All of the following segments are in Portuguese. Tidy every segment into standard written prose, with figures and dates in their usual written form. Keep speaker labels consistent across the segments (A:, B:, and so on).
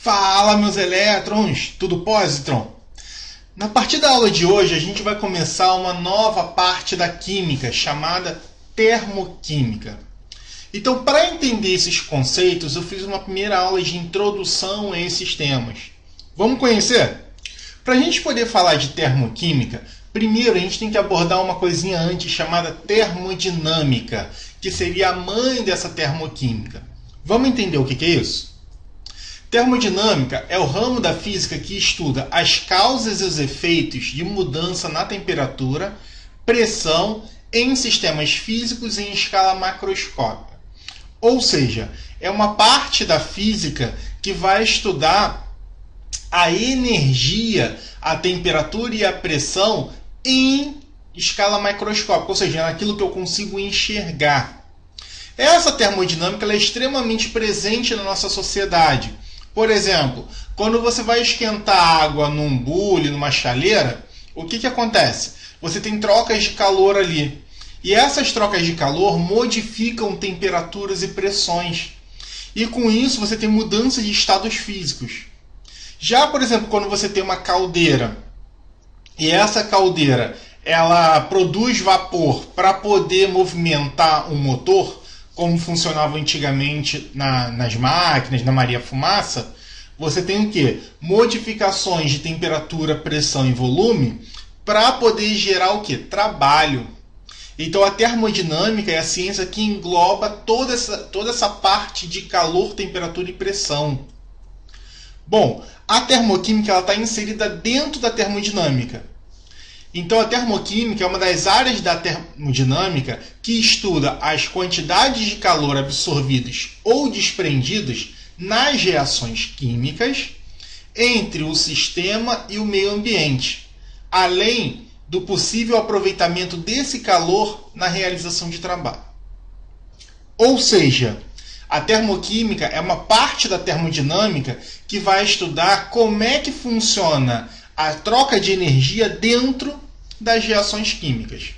A: Fala, meus elétrons, tudo positron? Na partir da aula de hoje, a gente vai começar uma nova parte da química, chamada termoquímica. Então, para entender esses conceitos, eu fiz uma primeira aula de introdução a esses temas. Vamos conhecer? Para a gente poder falar de termoquímica, primeiro a gente tem que abordar uma coisinha antes chamada termodinâmica, que seria a mãe dessa termoquímica. Vamos entender o que é isso? Termodinâmica é o ramo da física que estuda as causas e os efeitos de mudança na temperatura, pressão em sistemas físicos em escala macroscópica. Ou seja, é uma parte da física que vai estudar a energia, a temperatura e a pressão em escala macroscópica, ou seja, naquilo que eu consigo enxergar. Essa termodinâmica ela é extremamente presente na nossa sociedade. Por exemplo, quando você vai esquentar água num bule, numa chaleira, o que acontece? Você tem trocas de calor ali. E essas trocas de calor modificam temperaturas e pressões. E com isso você tem mudanças de estados físicos. Já, por exemplo, quando você tem uma caldeira, e essa caldeira ela produz vapor para poder movimentar um motor, como funcionava antigamente nas máquinas, na Maria Fumaça, você tem o quê? Modificações de temperatura, pressão e volume para poder gerar o quê? Trabalho. Então a termodinâmica é a ciência que engloba toda essa parte de calor, temperatura e pressão. Bom, a termoquímica está inserida dentro da termodinâmica. Então a termoquímica é uma das áreas da termodinâmica que estuda as quantidades de calor absorvidas ou desprendidas nas reações químicas entre o sistema e o meio ambiente, além do possível aproveitamento desse calor na realização de trabalho. Ou seja, a termoquímica é uma parte da termodinâmica que vai estudar como é que funciona a troca de energia dentro das reações químicas.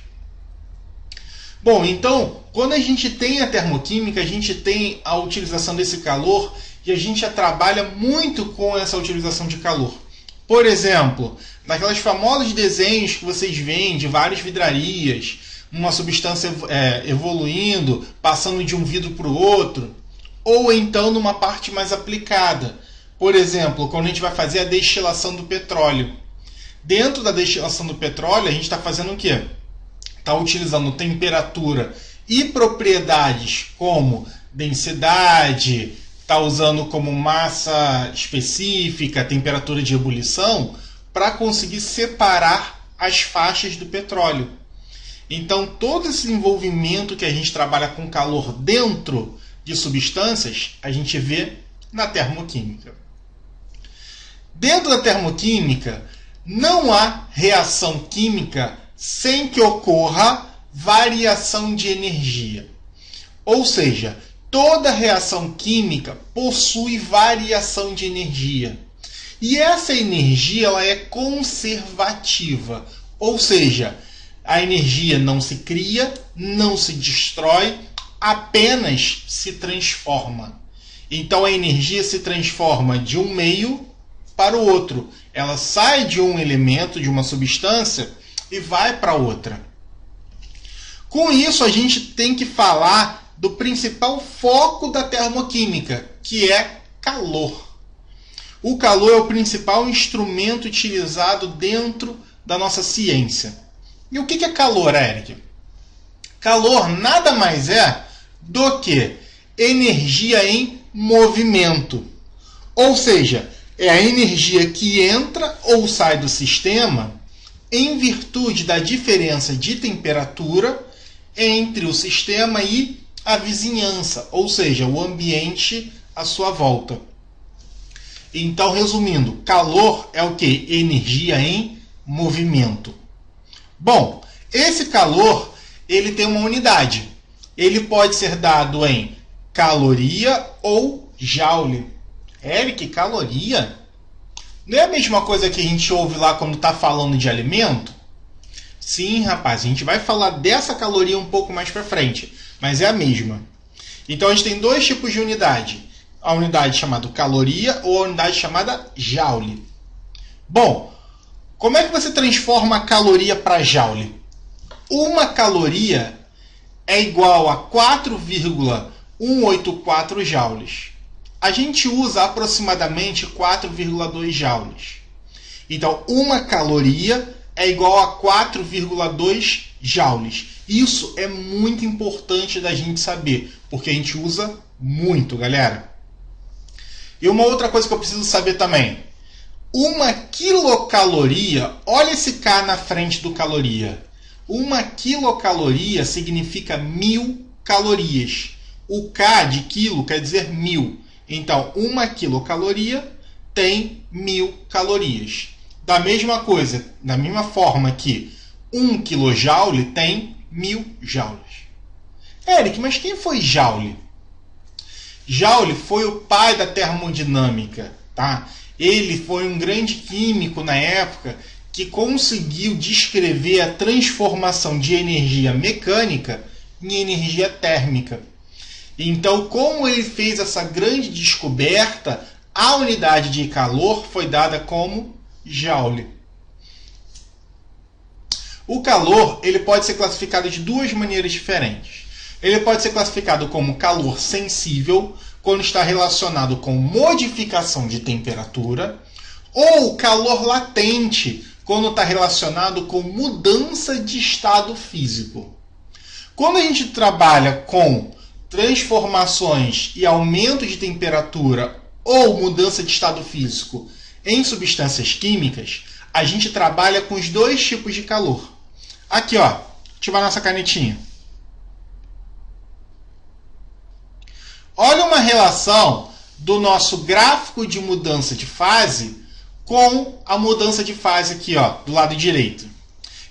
A: Bom, então, quando a gente tem a termoquímica, a gente tem a utilização desse calor e a gente já trabalha muito com essa utilização de calor. Por exemplo, naquelas famosos desenhos que vocês veem de várias vidrarias, uma substância evoluindo, passando de um vidro para o outro, ou então numa parte mais aplicada. Por exemplo, quando a gente vai fazer a destilação do petróleo. Dentro da destilação do petróleo, a gente está fazendo o quê? Está utilizando temperatura e propriedades como densidade, está usando como massa específica, temperatura de ebulição, para conseguir separar as faixas do petróleo. Então, todo esse envolvimento que a gente trabalha com calor dentro de substâncias, a gente vê na termoquímica. Dentro da termoquímica, não há reação química sem que ocorra variação de energia. Ou seja, toda reação química possui variação de energia. E essa energia ela é conservativa. Ou seja, a energia não se cria, não se destrói, apenas se transforma. Então a energia se transforma de um meio para o outro. Ela sai de um elemento, de uma substância, e vai para outra. Com isso, a gente tem que falar do principal foco da termoquímica, que é calor. O calor é o principal instrumento utilizado dentro da nossa ciência. E o que é calor, Eric? Calor nada mais é do que energia em movimento. Ou seja, é a energia que entra ou sai do sistema em virtude da diferença de temperatura entre o sistema e a vizinhança, ou seja, o ambiente à sua volta. Então, resumindo, calor é o que? Energia em movimento. Bom, esse calor ele tem uma unidade. Ele pode ser dado em caloria ou joule. Eric, caloria? Não é a mesma coisa que a gente ouve lá quando está falando de alimento? Sim, rapaz, a gente vai falar dessa caloria um pouco mais para frente, mas é a mesma. Então a gente tem dois tipos de unidade, a unidade chamada caloria ou a unidade chamada joule. Bom, como é que você transforma a caloria para joule? Uma caloria é igual a 4,184 joules. A gente usa aproximadamente 4,2 joules. Então, uma caloria é igual a 4,2 joules. Isso é muito importante da gente saber, porque a gente usa muito, galera. E uma outra coisa que eu preciso saber também. Uma quilocaloria, olha esse K na frente do caloria. Uma quilocaloria significa 1000 calorias. O K de quilo quer dizer 1000. Então, uma quilocaloria tem 1000 calorias. Da mesma coisa, da mesma forma que 1 kJ tem 1000 joules. Eric, mas quem foi Joule? Joule foi o pai da termodinâmica, tá? Ele foi um grande químico na época que conseguiu descrever a transformação de energia mecânica em energia térmica. Então, como ele fez essa grande descoberta, a unidade de calor foi dada como joule. O calor ele pode ser classificado de duas maneiras diferentes. Ele pode ser classificado como calor sensível, quando está relacionado com modificação de temperatura, ou calor latente, quando está relacionado com mudança de estado físico. Quando a gente trabalha com transformações e aumento de temperatura ou mudança de estado físico em substâncias químicas, a gente trabalha com os dois tipos de calor. Aqui, ó, ativar nossa canetinha. Olha uma relação do nosso gráfico de mudança de fase com a mudança de fase aqui, ó, do lado direito.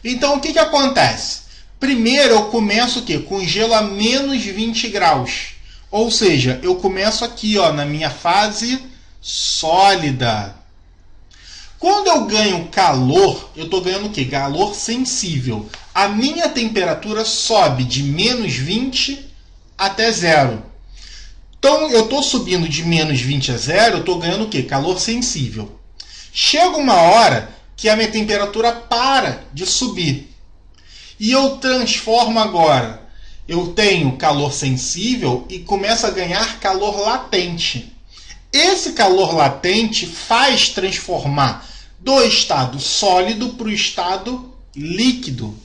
A: Então, o que acontece? Primeiro, eu começo o quê? Com gelo a menos 20 graus. Ou seja, eu começo aqui, ó, na minha fase sólida. Quando eu ganho calor, eu estou ganhando o quê? Calor sensível. A minha temperatura sobe de menos 20 até zero. Então, eu estou subindo de menos 20 a zero, eu estou ganhando o quê? Calor sensível. Chega uma hora que a minha temperatura para de subir. E eu transformo agora. Eu tenho calor sensível e começo a ganhar calor latente. Esse calor latente faz transformar do estado sólido para o estado líquido.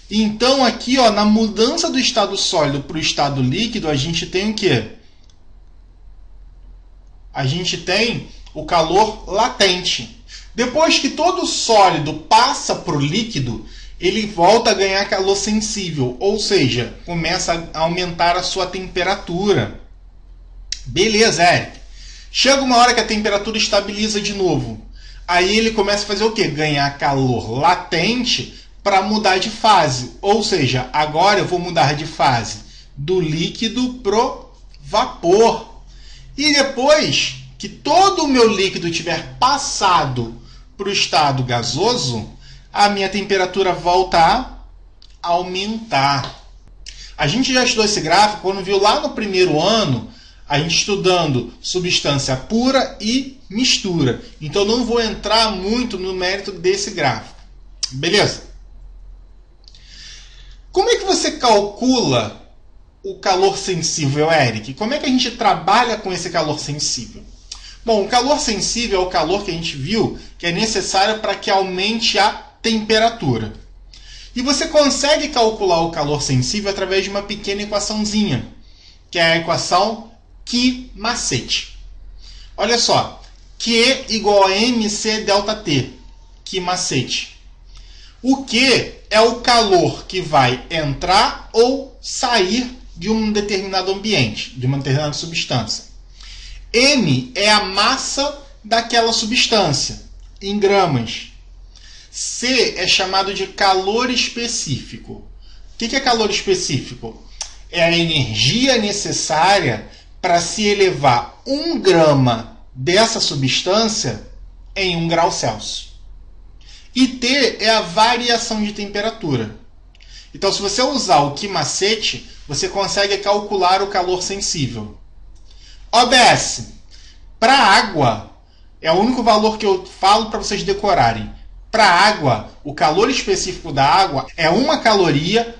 A: Então, aqui, ó, na mudança do estado sólido para o estado líquido, a gente tem o quê? A gente tem o calor latente. Depois que todo sólido passa para o líquido, ele volta a ganhar calor sensível, ou seja, começa a aumentar a sua temperatura. Beleza, Eric. Chega uma hora que a temperatura estabiliza de novo. Aí ele começa a fazer o quê? Ganhar calor latente para mudar de fase. Ou seja, agora eu vou mudar de fase do líquido pro vapor. E depois que todo o meu líquido tiver passado para o estado gasoso, a minha temperatura volta a aumentar. A gente já estudou esse gráfico quando viu lá no primeiro ano, a gente estudando substância pura e mistura. Então não vou entrar muito no mérito desse gráfico. Beleza? Como é que você calcula o calor sensível, Eric? Como é que a gente trabalha com esse calor sensível? Bom, o calor sensível é o calor que a gente viu que é necessário para que aumente a temperatura. E você consegue calcular o calor sensível através de uma pequena equaçãozinha, que é a equação Q-macete. Olha só, Q igual a mc delta T, Q-macete. O Q é o calor que vai entrar ou sair de um determinado ambiente, de uma determinada substância. M é a massa daquela substância, em gramas. C é chamado de calor específico. O que é calor específico? É a energia necessária para se elevar 1 grama dessa substância em 1 grau Celsius. E T é a variação de temperatura. Então, se você usar o Q-macete, você consegue calcular o calor sensível. OBS. Para água, é o único valor que eu falo para vocês decorarem. Para água, o calor específico da água é 1 caloria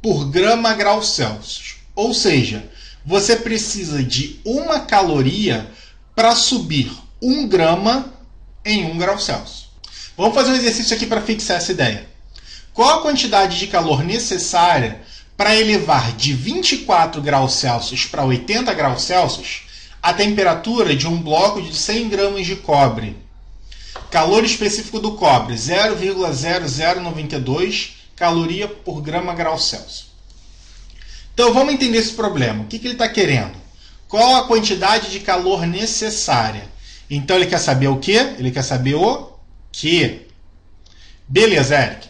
A: por grama grau Celsius. Ou seja, você precisa de 1 caloria para subir 1 grama em 1 grau Celsius. Vamos fazer um exercício aqui para fixar essa ideia. Qual a quantidade de calor necessária para elevar de 24 graus Celsius para 80 graus Celsius a temperatura de um bloco de 100 gramas de cobre? Calor específico do cobre, 0,0092 caloria por grama grau Celsius. Então vamos entender esse problema. O que ele está querendo? Qual a quantidade de calor necessária? Então ele quer saber o quê? Ele quer saber o quê? Beleza, Eric.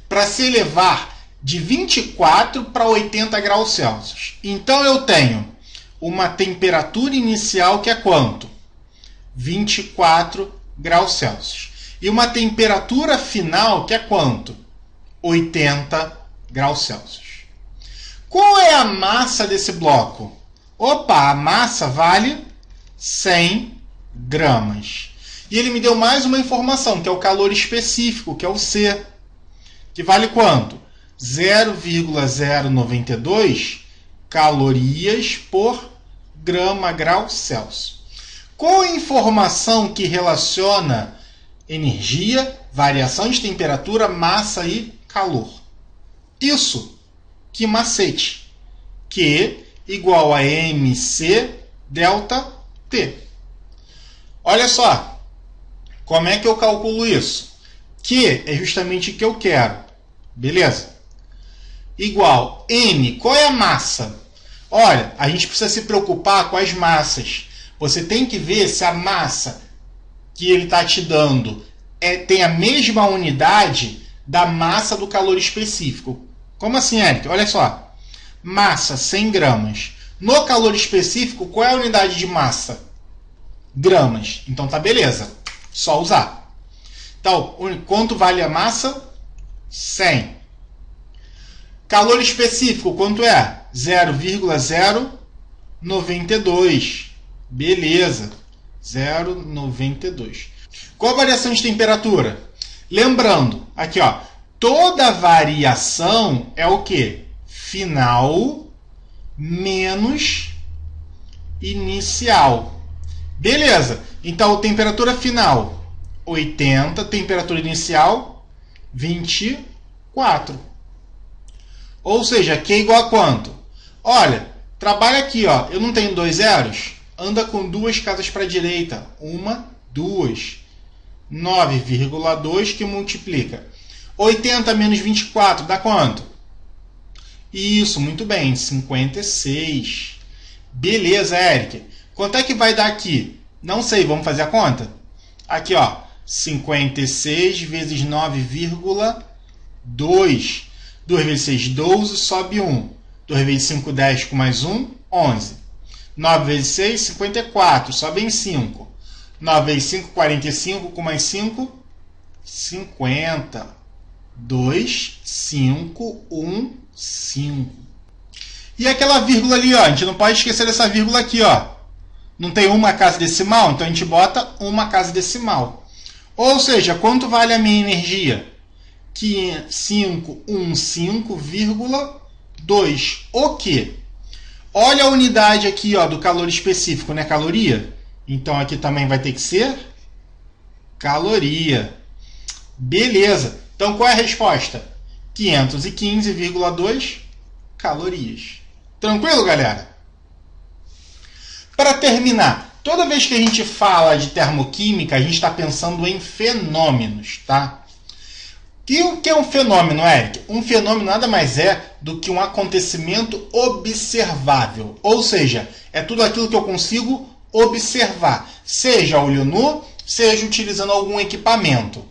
A: Para se elevar de 24 para 80 graus Celsius. Então eu tenho uma temperatura inicial que é quanto? 24 graus Celsius. E uma temperatura final que é quanto? 80 graus Celsius. Qual é a massa desse bloco? Opa, a massa vale 100 gramas. E ele me deu mais uma informação, que é o calor específico, que é o C. Que vale quanto? 0,092 calorias por grama grau Celsius. Qual a informação que relaciona energia, variação de temperatura, massa e calor? Isso. Que macete? Q igual a mc delta T. Olha só. Como é que eu calculo isso? Q é justamente o que eu quero. Beleza? Igual M. Qual é a massa? Olha, a gente precisa se preocupar com as massas. Você tem que ver se a massa que ele está te dando tem a mesma unidade da massa do calor específico. Como assim, Eric? Olha só. Massa, 100 gramas. No calor específico, qual é a unidade de massa? Gramas. Então tá beleza. Só usar. Então, quanto vale a massa? 100. Calor específico, quanto é? 0,092. Beleza. 0,92. Qual a variação de temperatura? Lembrando, aqui ó, toda variação é o quê? Final menos inicial. Beleza. Então, temperatura final 80, temperatura inicial 24. Ou seja, Q igual a quanto? Olha, trabalha aqui, ó. Eu não tenho 2 zeros? Anda com 2 casas para a direita. 1, 2. 9,2 que multiplica. 80 menos 24 dá quanto? Isso, muito bem, 56. Beleza, Eric. Quanto é que vai dar aqui? Não sei, vamos fazer a conta? Aqui, ó, 56 vezes 9,2. 2 vezes 6, 12, sobe 1. 2 vezes 5, 10, com mais 1, 11. 9 vezes 6, 54, sobe em 5. 9 vezes 5, 45, com mais 5, 50. 2, 5, 1, 5. E aquela vírgula ali, ó, a gente não pode esquecer dessa vírgula aqui, ó. Não tem uma casa decimal? Então a gente bota uma casa decimal. Ou seja, quanto vale a minha energia? 515,2. O quê? Olha a unidade aqui, ó, do calor específico, né? Caloria. Então aqui também vai ter que ser caloria. Beleza. Então qual é a resposta? 515,2 calorias. Tranquilo, galera? Para terminar, toda vez que a gente fala de termoquímica, a gente está pensando em fenômenos, tá? E o que é um fenômeno, Eric? Um fenômeno nada mais é do que um acontecimento observável. Ou seja, é tudo aquilo que eu consigo observar, seja a olho nu, seja utilizando algum equipamento.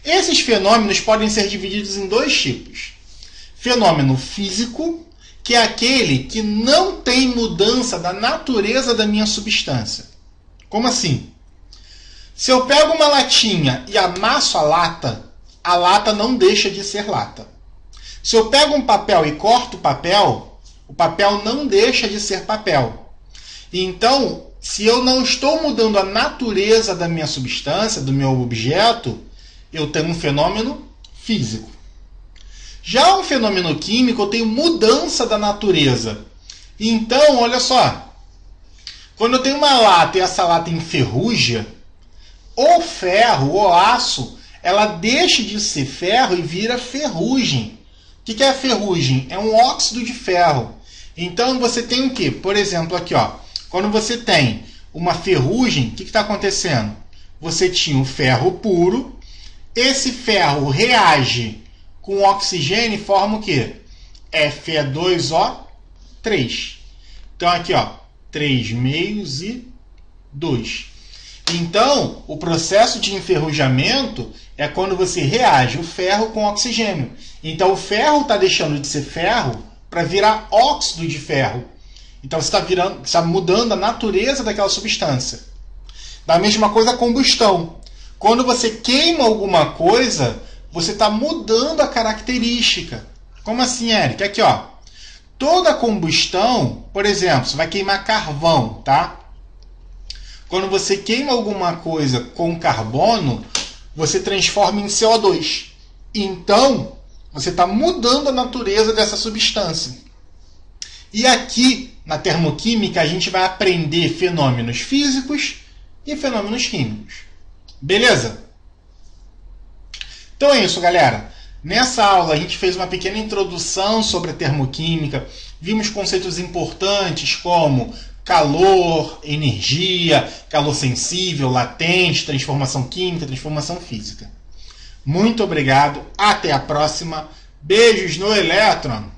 A: Esses fenômenos podem ser divididos em 2 tipos. Fenômeno físico, que é aquele que não tem mudança da natureza da minha substância. Como assim? Se eu pego uma latinha e amasso a lata não deixa de ser lata. Se eu pego um papel e corto o papel não deixa de ser papel. Então, Se eu não estou mudando a natureza da minha substância, do meu objeto, eu tenho um fenômeno físico. Já um fenômeno químico, eu tenho mudança da natureza. Então, olha só. Quando eu tenho uma lata e essa lata enferruja, o ferro, o aço, ela deixa de ser ferro e vira ferrugem. O que é a ferrugem? É um óxido de ferro. Então você tem o quê? Por exemplo, aqui, ó, quando você tem uma ferrugem, o que está acontecendo? Você tinha o ferro puro, esse ferro reage com oxigênio e forma o quê? Fe2O3. Então aqui, ó, 3 meios e 2. Então, o processo de enferrujamento é quando você reage o ferro com oxigênio. Então, o ferro está deixando de ser ferro para virar óxido de ferro. Então, você está mudando a natureza daquela substância. Da mesma coisa a combustão. Quando você queima alguma coisa, você está mudando a característica. Como assim, Eric? Aqui, ó. Toda combustão, por exemplo, você vai queimar carvão, tá? Quando você queima alguma coisa com carbono, você transforma em CO2. Então, você está mudando a natureza dessa substância. E aqui, na termoquímica, a gente vai aprender fenômenos físicos e fenômenos químicos. Beleza? Então é isso, galera. Nessa aula, a gente fez uma pequena introdução sobre a termoquímica. Vimos conceitos importantes como calor, energia, calor sensível, latente, transformação química, transformação física. Muito obrigado, até a próxima. Beijos no elétron!